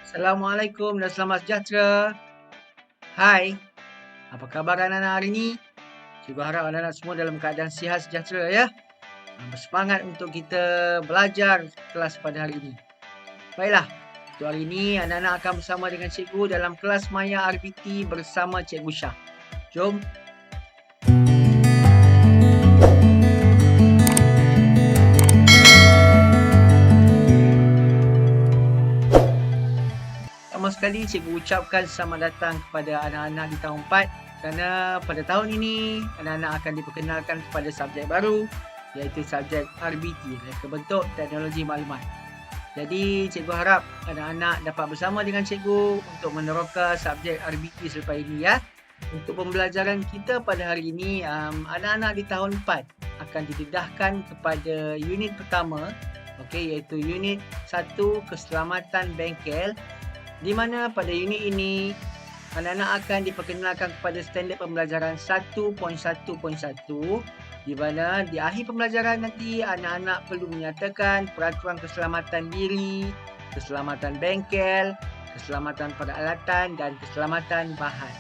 Assalamualaikum dan selamat sejahtera. Hai, apa khabar anak-anak hari ini? Cikgu harap anak-anak semua dalam keadaan sihat sejahtera ya. Bersemangat untuk kita belajar kelas pada hari ini. Baiklah, untuk hari ini anak-anak akan bersama dengan cikgu dalam kelas Maya RBT bersama Cikgu Syah. Jom. Pertama sekali cikgu ucapkan selamat datang kepada anak-anak di tahun 4 kerana pada tahun ini anak-anak akan diperkenalkan kepada subjek baru iaitu subjek RBT, Reka Bentuk Teknologi Maklumat. Jadi cikgu harap anak-anak dapat bersama dengan cikgu untuk meneroka subjek RBT selepas ini ya. Untuk pembelajaran kita pada hari ini, anak-anak di tahun 4 akan didedahkan kepada unit pertama, iaitu unit 1 Keselamatan Bengkel, di mana pada unit ini anak-anak akan diperkenalkan kepada standard pembelajaran 1.1.1, di mana di akhir pembelajaran nanti anak-anak perlu menyatakan peraturan keselamatan diri, keselamatan bengkel, keselamatan peralatan dan keselamatan bahan.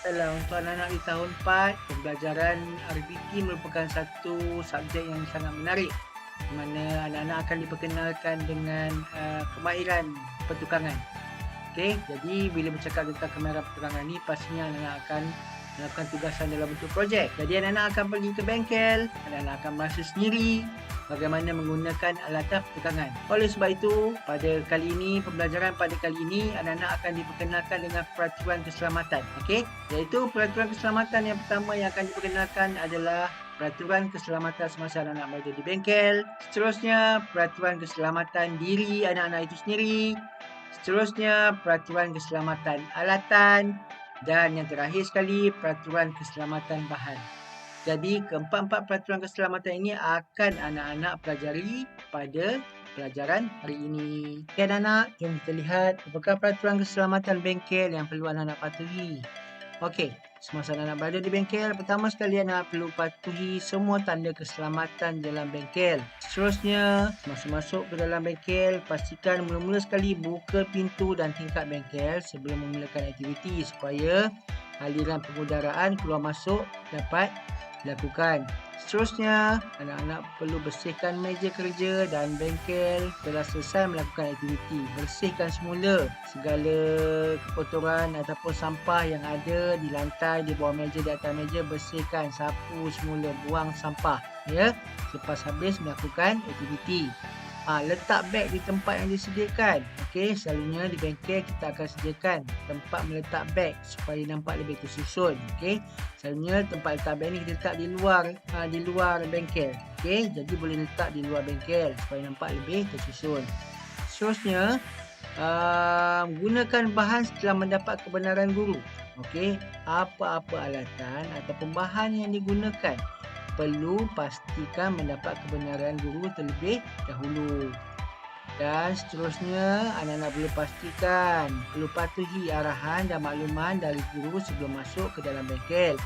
Untuk anak-anak di tahun 4, pembelajaran RBT merupakan satu subjek yang sangat menarik, di mana anak-anak akan diperkenalkan dengan kemahiran pertukangan. Jadi bila bercakap tentang kamera penerangan ni, pastinya anak-anak akan melakukan tugasan dalam bentuk projek. Jadi anak-anak akan pergi ke bengkel, anak-anak akan merasa sendiri bagaimana menggunakan alatan pertukangan. Oleh sebab itu, pada kali ini, pembelajaran pada kali ini, anak-anak akan diperkenalkan dengan peraturan keselamatan. Iaitu peraturan keselamatan yang pertama yang akan diperkenalkan adalah peraturan keselamatan semasa anak-anak berada di bengkel. Seterusnya, peraturan keselamatan diri anak-anak itu sendiri. Seterusnya, peraturan keselamatan alatan, dan yang terakhir sekali, peraturan keselamatan bahan. Jadi, keempat-empat peraturan keselamatan ini akan anak-anak pelajari pada pelajaran hari ini. Anak-anak, jom kita lihat apakah peraturan keselamatan bengkel yang perlu anak-anak patuhi. Semasa anak-anak berada di bengkel, pertama sekali anak perlu patuhi semua tanda keselamatan dalam bengkel. Seterusnya, semasa masuk ke dalam bengkel, pastikan mula-mula sekali buka pintu dan tingkap bengkel sebelum memulakan aktiviti supaya aliran pengudaraan keluar masuk dapat dilakukan. Seterusnya, anak-anak perlu bersihkan meja kerja dan bengkel setelah selesai melakukan aktiviti. Bersihkan semula segala kotoran ataupun sampah yang ada di lantai, di bawah meja, di atas meja. Bersihkan, sapu semula, buang sampah ya selepas habis melakukan aktiviti. Letak beg di tempat yang disediakan. Selalunya di bengkel kita akan sediakan tempat meletak beg supaya nampak lebih tersusun. Selalunya tempat letak beg ni kita letak di luar bengkel. Jadi boleh letak di luar bengkel supaya nampak lebih tersusun. Seterusnya, gunakan bahan setelah mendapat kebenaran guru. Apa-apa alatan ataupun bahan yang digunakan perlu pastikan mendapat kebenaran guru terlebih dahulu. Dan seterusnya, anak-anak perlu patuhi arahan dan makluman dari guru sebelum masuk ke dalam bengkel.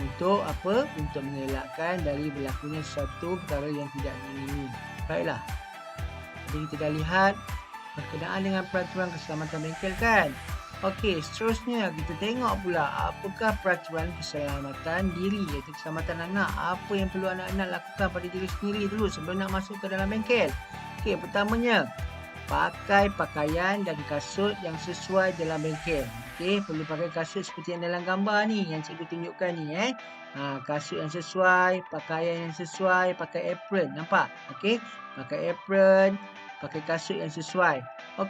Untuk apa? Untuk mengelakkan dari berlakunya sesuatu perkara yang tidak diingini. Baiklah, jadi kita dah lihat berkenaan dengan peraturan keselamatan bengkel kan? Seterusnya kita tengok pula apakah peraturan keselamatan diri, iaitu keselamatan anak. Apa yang perlu anak-anak lakukan pada diri sendiri dulu sebelum nak masuk ke dalam bengkel. Pertamanya, pakai pakaian dan kasut yang sesuai dalam bengkel. Perlu pakai kasut seperti yang dalam gambar ni, yang cikgu tunjukkan ni. Kasut yang sesuai, pakaian yang sesuai, pakai apron, nampak? Pakai apron, pakai kasut yang sesuai.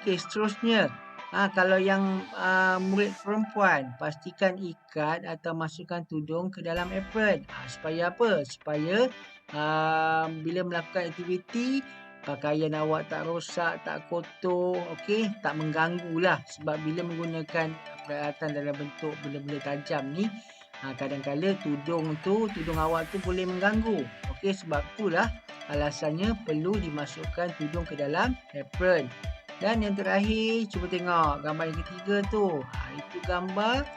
Seterusnya, kalau yang murid perempuan, pastikan ikat atau masukkan tudung ke dalam apron. Supaya apa? Supaya bila melakukan aktiviti, pakaian awak tak rosak, tak kotor, tak mengganggu lah. Sebab bila menggunakan peralatan dalam bentuk benda-benda tajam ni, kadang-kadang tudung awak tu boleh mengganggu. Sebab itulah alasannya perlu dimasukkan tudung ke dalam apron. Dan yang terakhir, cuba tengok gambar yang ketiga tu. Itu gambar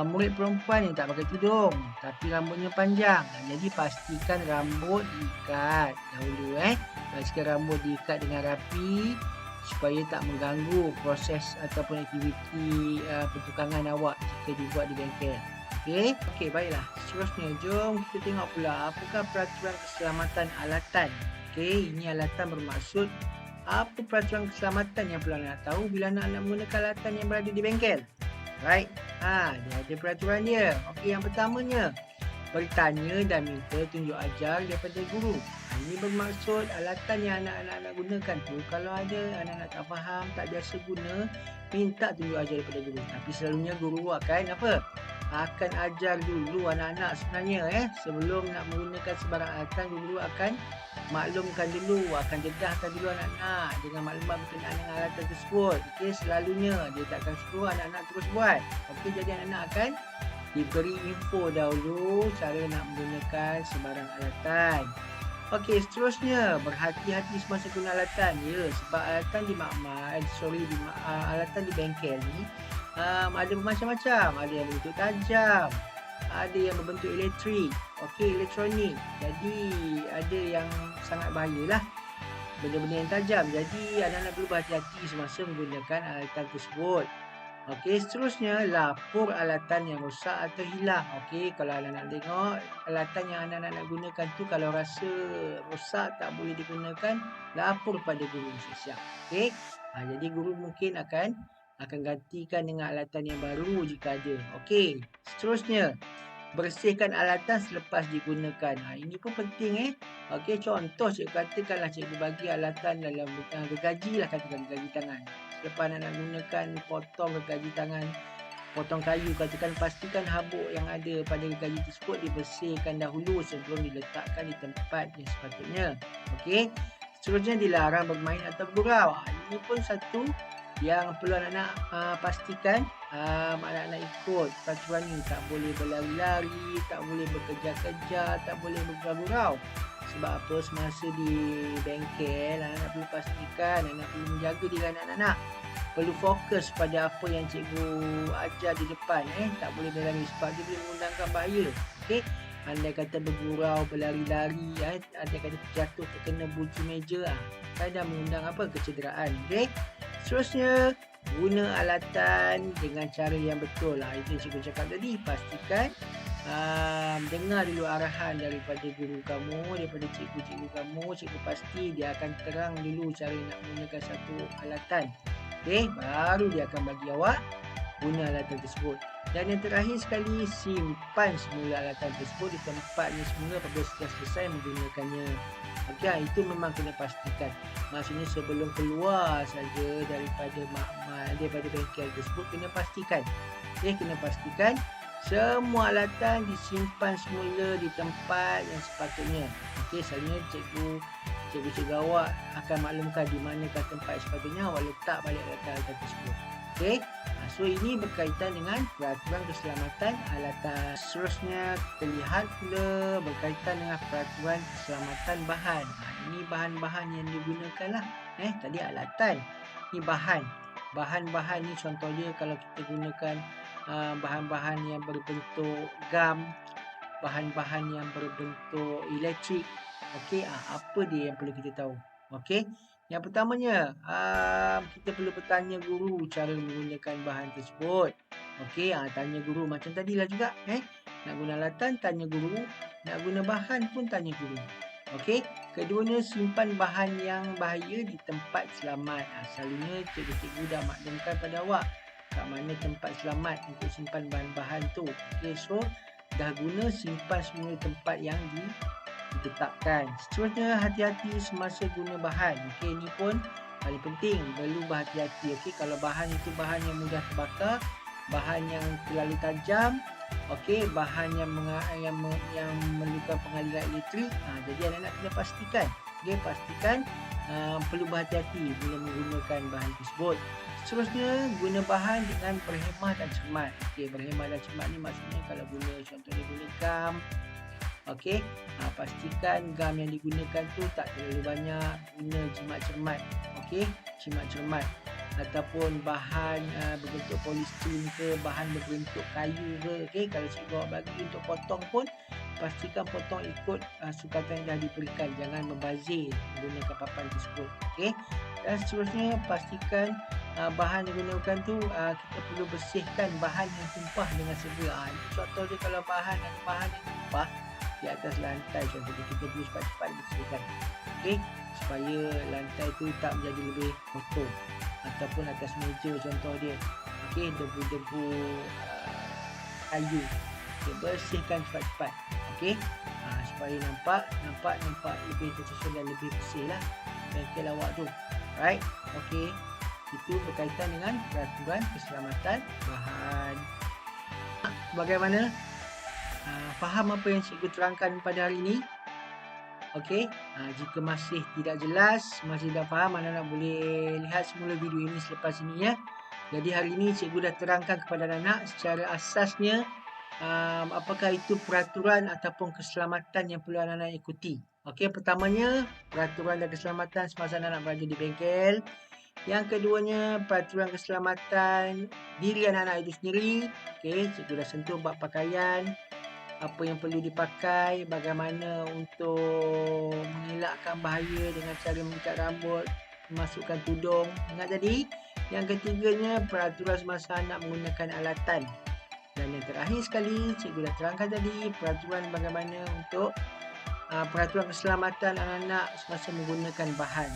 murid perempuan yang tak pakai tudung tapi rambutnya panjang. Jadi pastikan rambut diikat dahulu. Pastikan rambut diikat dengan rapi supaya tak mengganggu proses ataupun aktiviti pertukangan awak jika dibuat di bengkel. Okey, baiklah. Seterusnya, jom kita tengok pula apakah peraturan keselamatan alatan. Okey, ini alatan bermaksud apa peraturan keselamatan yang perlu nak tahu bila nak menggunakan alatan yang berada di bengkel. Right? Dia ada peraturan dia. Okey, yang pertamanya, bertanya dan minta tunjuk ajar daripada guru. Ini bermaksud alatan yang anak-anak nak gunakan tu, kalau ada anak-anak tak faham, tak biasa guna, minta tunjuk ajar daripada guru. Tapi selalunya guru akan apa? Akan ajar dulu anak-anak sebenarnya sebelum nak menggunakan sebarang alatan, guru akan maklumkan dulu, akan dedahkan dulu anak-anak dengan maklumat berkenaan dengan alatan tersebut. Okey, selalunya dia takkan suruh anak-anak terus buat. Okey, jadi anak-anak akan diberi info dahulu cara nak menggunakan sebarang alatan. Okey, seterusnya, berhati-hati semasa guna alatan. Ya, sebab alatan di alatan di bengkel ni ada bermacam-macam. Ada yang berbentuk tajam, ada yang berbentuk elektrik, okey, elektronik. Jadi ada yang sangat bahayalah, benda-benda yang tajam. Jadi anak-anak perlu berhati-hati semasa menggunakan alatan tersebut. Okey, seterusnya, lapor alatan yang rosak atau hilang. Okey, kalau anak-anak tengok alatan yang anak-anak nak gunakan tu, kalau rasa rosak tak boleh digunakan, lapor pada guru siap-siap. Okey, jadi guru mungkin akan gantikan dengan alatan yang baru jika ada. Okey, seterusnya, bersihkan alatan selepas digunakan. Ini pun penting. Okey, contoh katakanlah cikgu bagi alatan dalam gergaji lah, katakan gergaji tangan. Selepas nak gunakan potong gergaji tangan, potong kayu, katakan pastikan habuk yang ada pada gergaji tersebut dibersihkan dahulu sebelum diletakkan di tempat yang sepatutnya. Okey, seterusnya, dilarang bermain atau bergurau. Ini pun satu yang perlu anak-anak pastikan anak-anak ikut peraturan ni. Tak boleh berlari-lari, tak boleh bekerja-kerja, tak boleh bergurau-gurau. Sebab apa? Semasa di bengkel, anak-anak perlu pastikan, anak perlu menjaga diri anak-anak. Perlu fokus pada apa yang cikgu ajar di depan. Tak boleh berlari sebab dia boleh mengundangkan bahaya. Okey, andai kata bergurau, berlari-lari, andai kata terjatuh terkena buji meja, kadang mengundang kecederaan. Okey, seterusnya, guna alatan dengan cara yang betul. Itu yang cikgu cakap tadi. Pastikan dengar dulu arahan daripada guru kamu, daripada cikgu-cikgu kamu. Cikgu pasti dia akan terang dulu cara nak menggunakan satu alatan. Okey, baru dia akan bagi awak guna alatan tersebut. Dan yang terakhir sekali, simpan semula alatan tersebut di tempatnya semula apabila sudah selesai menggunakannya. Okey, itu memang kena pastikan. Maksudnya sebelum keluar saja daripada bengkel tersebut, kena pastikan. Kena pastikan semua alatan disimpan semula di tempat yang sepatutnya. Okey, selalunya cikgu awak akan maklumkan di manakah tempat sepatutnya awak letak balik alatan tersebut. Okey, so ini berkaitan dengan peraturan keselamatan alatan. Seterusnya, kita lihat pula berkaitan dengan peraturan keselamatan bahan. Ini bahan-bahan yang digunakan lah. Tadi alatan, ini bahan. Bahan-bahan ni contohnya kalau kita gunakan bahan-bahan yang berbentuk gam, bahan-bahan yang berbentuk elektrik. Okey, apa dia yang perlu kita tahu? Okey, yang pertamanya, kita perlu bertanya guru cara menggunakan bahan tersebut. Okey, tanya guru macam tadilah juga. Nak guna alatan, tanya guru. Nak guna bahan pun tanya guru. Okey, keduanya, simpan bahan yang bahaya di tempat selamat. Selalunya cikgu-cikgu dah maklumkan pada awak kat mana tempat selamat untuk simpan bahan-bahan tu. Okey, so dah guna, simpan semua tempat yang ditetapkan. Seterusnya, hati-hati semasa guna bahan. Okey, ini pun paling penting, perlu berhati-hati. Okey, kalau bahan itu bahan yang mudah terbakar, bahan yang terlalu tajam, okey, bahan yang memerlukan pengaliran elektrik, jadi anak-anak kena pastikan. Okey, pastikan perlu berhati-hati bila menggunakan bahan tersebut. Seterusnya, guna bahan dengan berhemah dan cermat. Okey, berhemah dan cermat ni maksudnya kalau contohnya guna gam. Okey, pastikan gam yang digunakan tu tak terlalu banyak. Guna jimat cermat. Okey, jimat cermat. Ataupun bahan berbentuk polistin ke, bahan berbentuk kayu ke. Okey, kalau cikgu awak bagi untuk potong pun, pastikan potong ikut sukatan yang dah diberikan. Jangan membazir menggunakan papan tersebut. Okey, Dan seterusnya pastikan bahan yang digunakan tu kita perlu bersihkan bahan yang tumpah dengan segera. Contoh dia kalau bahan yang tumpah di atas lantai, contohnya kita perlu cepat-cepat bersihkan. Okey, supaya lantai tu tak menjadi lebih kotor, ataupun atas meja contoh dia. Okey, debu-debu kayu. Okay, bersihkan cepat-cepat. Okey. Supaya nampak lebih tersusun dan lebih bersih lah bengkel awak tu. Alright. Okey. Itu berkaitan dengan peraturan keselamatan bahan. Bagaimana? Faham apa yang cikgu terangkan pada hari ini? Okey. Jika masih tidak jelas, masih tidak faham, anak-anak boleh lihat semula video ini selepas ini ya. Jadi hari ini cikgu dah terangkan kepada anak-anak secara asasnya apakah itu peraturan ataupun keselamatan yang perlu anak-anak ikuti. Okey, pertamanya peraturan dan keselamatan semasa anak-anak berada di bengkel. Yang keduanya peraturan keselamatan diri anak-anak itu sendiri. Okey, cikgu dah sentuh bab pakaian, apa yang perlu dipakai, bagaimana untuk mengelakkan bahaya dengan cara mengikat rambut, memasukkan tudung. Ingat tadi? Yang ketiganya peraturan semasa anak menggunakan alatan. Dan yang terakhir sekali, cikgu dah terangkan tadi peraturan bagaimana untuk peraturan keselamatan anak-anak semasa menggunakan bahan.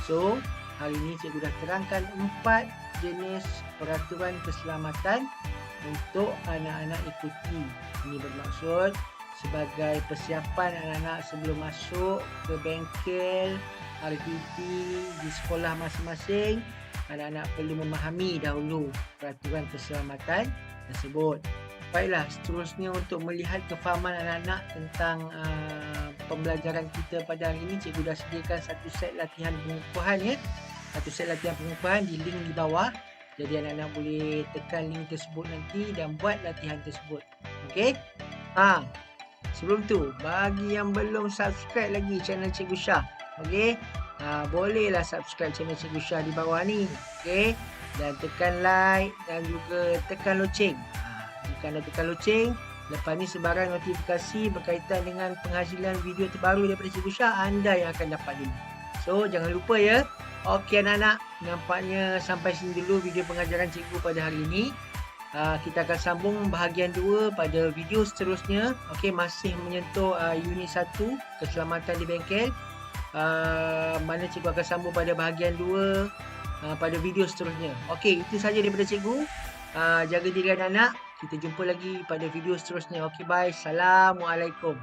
So, hari ini cikgu dah terangkan 4 jenis peraturan keselamatan untuk anak-anak ikuti. Ini bermaksud sebagai persiapan anak-anak sebelum masuk ke bengkel RBT di sekolah masing-masing. Anak-anak perlu memahami dahulu peraturan keselamatan tersebut. Baiklah, seterusnya untuk melihat kefahaman anak-anak tentang pembelajaran kita pada hari ini, cikgu dah sediakan satu set latihan pengukuhan ya. Satu set latihan pengukuhan di link di bawah. Jadi anak-anak boleh tekan link tersebut nanti dan buat latihan tersebut. Okey? Sebelum tu, bagi yang belum subscribe lagi channel Cikgu Syah, okey? Bolehlah subscribe channel Cikgu Syah di bawah ni. Okey? Dan tekan like dan juga tekan loceng. Jika anda tekan loceng, lepas ni sebarang notifikasi berkaitan dengan penghasilan video terbaru daripada Cikgu Syah, anda yang akan dapat dulu. So, jangan lupa ya. Okey anak-anak, nampaknya sampai sini dulu video pengajaran cikgu pada hari ini. Kita akan sambung bahagian 2 pada video seterusnya. Okey, masih menyentuh unit 1, keselamatan di bengkel. Mana cikgu akan sambung pada bahagian 2 pada video seterusnya. Okey, itu saja daripada cikgu. Jaga diri anak-anak. Kita jumpa lagi pada video seterusnya. Okey, bye. Assalamualaikum.